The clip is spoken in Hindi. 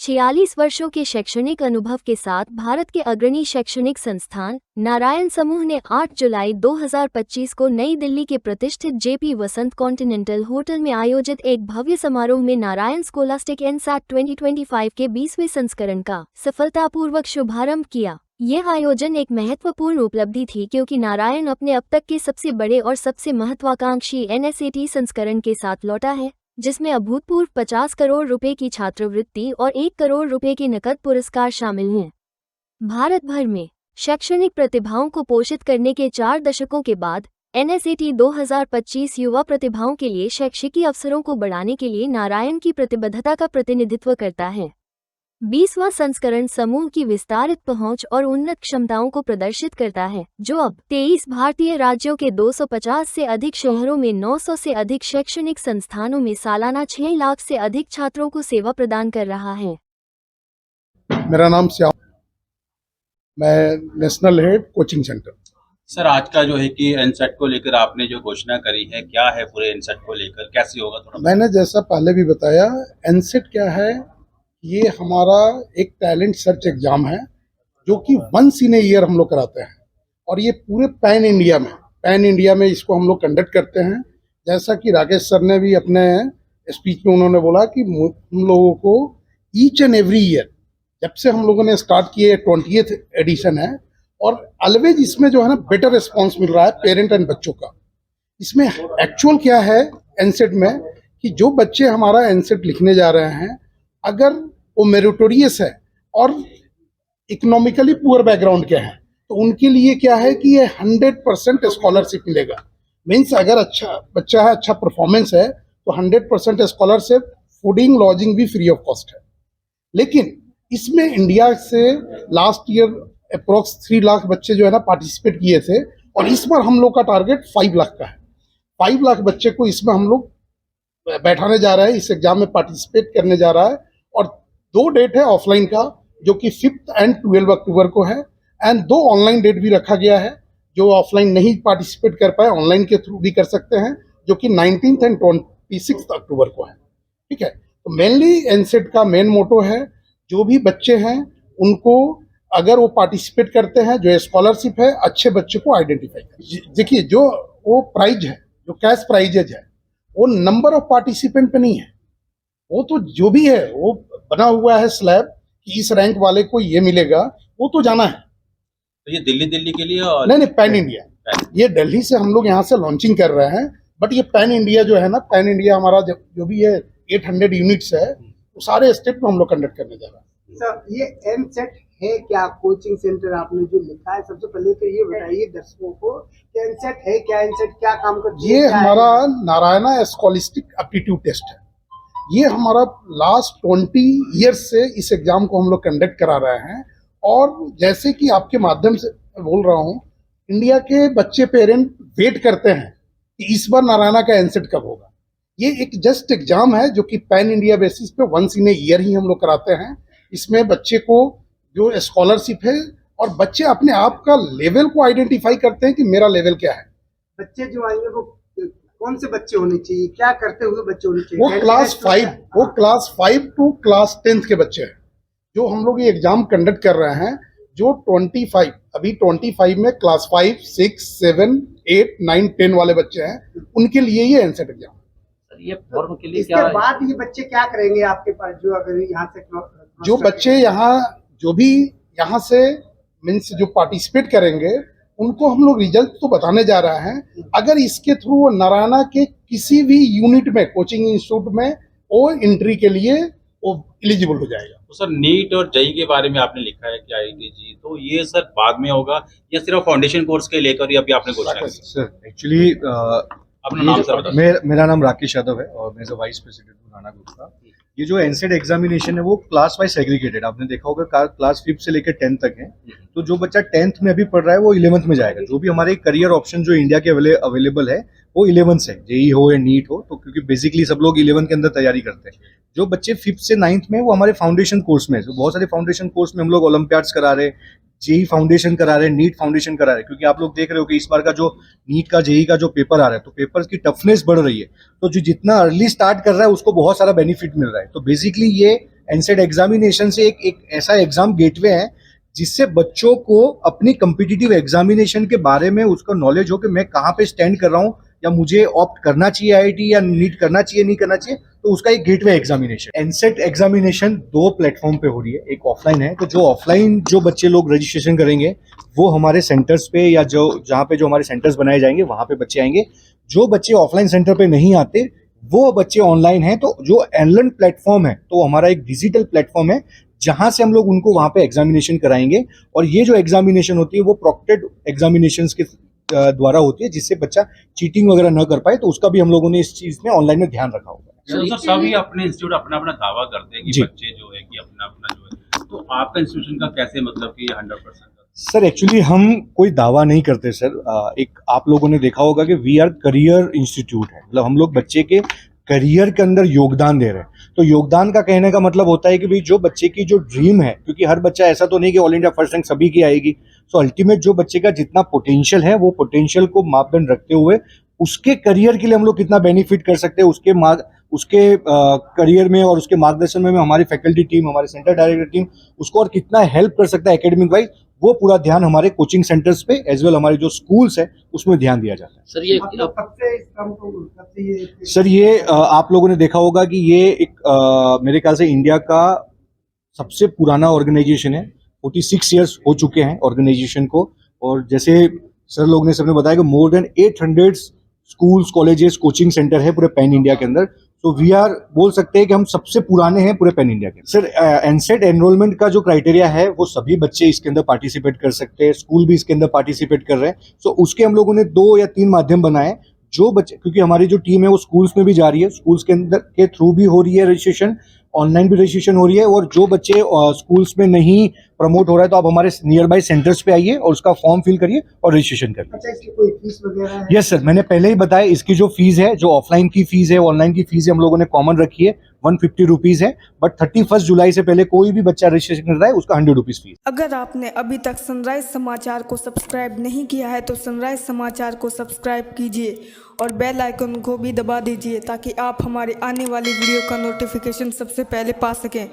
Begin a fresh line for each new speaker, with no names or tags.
46 वर्षों के शैक्षणिक अनुभव के साथ भारत के अग्रणी शैक्षणिक संस्थान नारायण समूह ने 8 जुलाई 2025 को नई दिल्ली के प्रतिष्ठित जेपी वसंत कॉन्टिनेंटल होटल में आयोजित एक भव्य समारोह में नारायण स्कोलास्टिक एनसैट 2025 के 20वें संस्करण का सफलतापूर्वक शुभारंभ किया। यह आयोजन एक महत्वपूर्ण उपलब्धि थी क्योंकि नारायण अपने अब तक के सबसे बड़े और सबसे महत्वाकांक्षी एनएसएटी संस्करण के साथ लौटा है, जिसमें अभूतपूर्व 50 करोड़ रुपए की छात्रवृत्ति और 1 करोड़ रुपए के नकद पुरस्कार शामिल हैं। भारत भर में शैक्षणिक प्रतिभाओं को पोषित करने के 4 दशकों के बाद एनएसएटी 2025 युवा प्रतिभाओं के लिए शैक्षिकी अवसरों को बढ़ाने के लिए नारायण की प्रतिबद्धता का प्रतिनिधित्व करता है। 20वां संस्करण समूह की विस्तारित पहुंच और उन्नत क्षमताओं को प्रदर्शित करता है, जो अब 23 भारतीय राज्यों के 250 से अधिक शहरों में 900 से अधिक शैक्षणिक संस्थानों में सालाना 6 लाख से अधिक छात्रों को सेवा प्रदान कर रहा है।
मेरा नाम श्याम, मैं national head coaching centre.
Sir, आज का जो है कि एनसेट को लेकर आपने जो घोषणा करी है, क्या है पूरे एनसेट को लेकर, कैसे होगा थोड़ा?
मैंने जैसा पहले भी बताया, एनसेट क्या है, ये हमारा एक टैलेंट सर्च एग्जाम है जो कि वंस इन ए ईयर हम लोग कराते हैं और ये पूरे पैन इंडिया में इसको हम लोग कंडक्ट करते हैं। जैसा कि राकेश सर ने भी अपने स्पीच में उन्होंने बोला कि हम लोगों को ईच एंड एवरी ईयर, जब से हम लोगों ने स्टार्ट किए 20th एडिशन है और ऑलवेज इसमें जो है ना बेटर रिस्पॉन्स मिल रहा है पेरेंट एंड बच्चों का। इसमें एक्चुअल क्या है एनसेट में कि जो बच्चे हमारा एनसेट लिखने जा रहे हैं, अगर वो मेरिटोरियस है और इकोनॉमिकली पुअर बैकग्राउंड के हैं, तो उनके लिए क्या है कि ये 100% स्कॉलरशिप मिलेगा। मीन्स अगर अच्छा बच्चा है, अच्छा परफॉर्मेंस है, तो 100% स्कॉलरशिप, फूडिंग लॉजिंग भी फ्री ऑफ कॉस्ट है। लेकिन इसमें इंडिया से लास्ट ईयर अप्रोक्स 3 लाख बच्चे जो है ना पार्टिसिपेट किए थे और इस बार हम लोग का टारगेट 5 लाख का है। 5 लाख बच्चे को इसमें हम लोग बैठाने जा रहे हैं, इस एग्जाम में पार्टिसिपेट करने जा रहा है। और 2 डेट है ऑफलाइन का, जो कि 5 एंड 12 अक्टूबर को है, एंड 2 ऑनलाइन डेट भी रखा गया है। जो ऑफलाइन नहीं पार्टिसिपेट कर पाए ऑनलाइन के थ्रू भी कर सकते हैं, जो कि 19 एंड 26 अक्टूबर को है। ठीक है, तो मेनली एनसेट का मेन मोटो है, जो भी बच्चे हैं उनको अगर वो पार्टिसिपेट करते हैं, जो स्कॉलरशिप है, अच्छे बच्चे को आइडेंटिफाई करें। देखिए, जो वो प्राइज है, जो कैश प्राइजेज है, वो नंबर ऑफ पार्टिसिपेंट पे नहीं है, वो तो जो भी है वो बना हुआ है स्लैब कि इस रैंक वाले को ये मिलेगा, वो तो जाना है।
तो ये दिल्ली के लिए और
नहीं, पैन इंडिया। ये दिल्ली से हम लोग यहाँ से लॉन्चिंग कर रहे हैं, बट ये पैन इंडिया जो है ना, पैन इंडिया हमारा जो भी है 800 यूनिट्स है, वो सारे स्टेट में हम लोग कंडक्ट करने जा रहे हैं।
सर, ये एनसेट है क्या? कोचिंग सेंटर आपने जो लिखा है, सबसे पहले तो ये बताइए दर्शकों को कि एनसेट है क्या, एनसेट क्या काम करती है?
ये हमारा नारायणा स्कॉलिस्टिक एप्टीट्यूड टेस्ट है। ये हमारा लास्ट 20 ईयर्स से इस एग्जाम को हम लोग कंडक्ट करा रहे हैं और जैसे कि आपके माध्यम से बोल रहा हूँ, इंडिया के बच्चे पेरेंट वेट करते हैं कि इस बार नारायणा का एनसेट कब होगा। ये एक जस्ट एग्जाम है जो कि पैन इंडिया बेसिस पे वंस इन ए ईयर ही हम लोग कराते हैं। इसमें बच्चे को जो स्कॉलरशिप है और बच्चे अपने आप का लेवल को आइडेंटिफाई करते हैं कि मेरा लेवल क्या है।
बच्चे जो आएंगे वो कौन से बच्चे होने चाहिए, क्या करते हुए बच्चे होने चाहिए?
वो क्लास 5 टू क्लास 10th के बच्चे हैं जो हम लोग ये एग्जाम कंडक्ट कर रहे हैं। जो 25 में क्लास 5, 6, 7, 8, 9, 10 वाले बच्चे हैं, उनके लिए ये एनसेट एग्जाम।
ये फॉर्म के लिए
इसके बाद ये बच्चे क्या करेंगे आपके पास, जो अगर यहाँ से
जो बच्चे जो भी यहाँ से मीन्स जो पार्टिसिपेट करेंगे, उनको हम लोग रिजल्ट तो बताने जा रहे हैं। अगर इसके थ्रू वो नारायणा के किसी भी यूनिट में, कोचिंग इंस्टीट्यूट में, वो एंट्री के लिए वो एलिजिबल हो जाएगा।
तो सर, नीट और जेईई के बारे में आपने लिखा है कि आईआईटी, तो ये सर बाद में होगा या सिर्फ फाउंडेशन कोर्स के लेकर ही अभी आपने घोषणा की?
सर एक्चुअली
अपना नाम सर बताइए।
मेरा नाम राकेश यादव है और मैं वाइस प्रेसिडेंट हूँ राणा ग्रुप का। ये जो एनसेट एग्जामिनेशन है वो क्लास वाइज सेग्रीगेटेड, आपने देखा होगा क्लास 5 से लेकर 10th तक है। तो जो बच्चा 10th में अभी पढ़ रहा है वो 11th में जाएगा। जो भी हमारे करियर ऑप्शन जो इंडिया के अवेलेबल है वो 11th से, जेई हो या नीट हो, तो क्योंकि बेसिकली सब लोग 11th के अंदर तैयारी करते हैं। जो बच्चे 5th से 9th में वो हमारे फाउंडेशन कोर्स में, तो बहुत सारे फाउंडेशन कोर्स में हम लोग ओलंपियाड्स करा रहे हैं, जेई फाउंडेशन करा रहे हैं, नीट फाउंडेशन करा रहे हैं। क्योंकि आप लोग देख रहे हो कि इस बार का जो नीट का जेई का जो पेपर आ रहा है, तो पेपर की टफनेस बढ़ रही है। तो जो जितना अर्ली स्टार्ट कर रहा है उसको बहुत सारा बेनिफिट मिल रहा है। तो बेसिकली ये एनसेट एग्जामिनेशन से एक ऐसा एग्जाम गेटवे है जिससे बच्चों को अपनी कम्पिटिटिव एग्जामिनेशन के बारे में उसका नॉलेज हो कि मैं कहाँ पे स्टैंड कर रहा हूँ, या मुझे ऑप्ट करना चाहिए आईआईटी या नीट करना चाहिए नहीं करना चाहिए, तो उसका एक गेटवे एग्जामिनेशन। एनसेट एग्जामिनेशन 2 प्लेटफॉर्म पे हो रही है, एक ऑफलाइन है, तो जो ऑफलाइन जो बच्चे लोग रजिस्ट्रेशन करेंगे वो हमारे सेंटर्स पे या जो जहाँ पे जो हमारे सेंटर्स बनाए जाएंगे वहां पे बच्चे आएंगे। जो बच्चे ऑफलाइन सेंटर पे नहीं आते वो बच्चे ऑनलाइन हैं, तो जो एनलर्न प्लेटफॉर्म है तो हमारा एक डिजिटल प्लेटफॉर्म है जहां से हम लोग उनको वहां पे एग्जामिनेशन कराएंगे। और ये जो एग्जामिनेशन होती है वो प्रोक्टेड एग्जामिनेशन के द्वारा होती है, जिससे बच्चा चीटिंग वगैरह न कर पाए, तो उसका भी हम लोगों ने इस चीज में ऑनलाइन में ध्यान रखा होगा।
सर सभी अपने इंस्टीट्यूट अपना अपना दावा करते हैं कि
जी।
बच्चे जो है कि अपना अपना जो है, तो आपका इंस्टीट्यूशन का कैसे मतलब कि 100%?
सर एक्चुअली हम कोई दावा नहीं करते सर। एक आप लोगों ने देखा होगा कि वी आर करियर इंस्टीट्यूट है, मतलब हम लोग बच्चे के करियर के अंदर योगदान दे रहे हैं। तो योगदान का कहने का मतलब होता है कि भाई जो बच्चे की जो ड्रीम है, क्योंकि हर बच्चा ऐसा तो नहीं कि ऑल इंडिया फर्स्ट रैंक सभी की आएगी, तो अल्टीमेट जो बच्चे का जितना पोटेंशियल है वो पोटेंशियल को मापदंड रखते हुए उसके करियर के लिए हम लोग कितना बेनिफिट कर सकते हैं, उसके करियर में और उसके मार्गदर्शन में हमारी फैकल्टी टीम, हमारे सेंटर डायरेक्टर टीम उसको और कितना हेल्प कर सकता है एकेडमिक वाइज, वो पूरा ध्यान हमारे कोचिंग सेंटर्स पे एज वेल हमारे जो स्कूल्स है उसमें ध्यान दिया जाता है।
सर ये
आप लोग कब से इस काम को कब से ये
सर ये आप लोगों ने देखा होगा कि ये एक मेरे ख्याल से इंडिया का सबसे पुराना ऑर्गेनाइजेशन है। 46 इयर्स हो चुके हैं ऑर्गेनाइजेशन को, और जैसे सर लोग ने सबने बताया कि more than 800 schools, colleges, coaching centre है पूरे पैन इंडिया के अंदर। तो वी आर बोल सकते हैं कि हम सबसे पुराने हैं पूरे पैन इंडिया के। सर एनसेट एनरोलमेंट का जो क्राइटेरिया है वो सभी बच्चे इसके अंदर पार्टिसिपेट कर सकते हैं, स्कूल भी इसके अंदर पार्टिसिपेट कर रहे हैं। सो उसके हम लोगों ने 2 या 3 माध्यम बनाए जो बच्चे, क्योंकि हमारी जो टीम है वो स्कूल्स में भी जा रही है, स्कूल्स के अंदर के थ्रू भी हो रही है रजिस्ट्रेशन, ऑनलाइन भी रजिस्ट्रेशन हो रही है, और जो बच्चे स्कूल्स में नहीं प्रमोट हो रहा है तो आप हमारे नियर बाई सेंटर्स पे आइए और उसका फॉर्म फिल करिए और रजिस्ट्रेशन करिए।
अच्छा, इसकी कोई फीस वगैरह है?
यस सर, मैंने पहले ही बताया इसकी जो फीस है, जो ऑफलाइन की फीस है, ऑनलाइन की फीस है, हम लोगों ने कॉमन रखी है, 150 रुपीज है, बट 31 जुलाई से पहले कोई भी बच्चा रजिस्ट्रेशन कर रहा है उसका 100 रुपीज फीस।
अगर आपने अभी तक सनराइज समाचार को सब्सक्राइब नहीं किया है तो सनराइज समाचार को सब्सक्राइब कीजिए और बेल आइकन को भी दबा दीजिए ताकि आप हमारे आने वाली वीडियो का नोटिफिकेशन सबसे पहले पा सकें।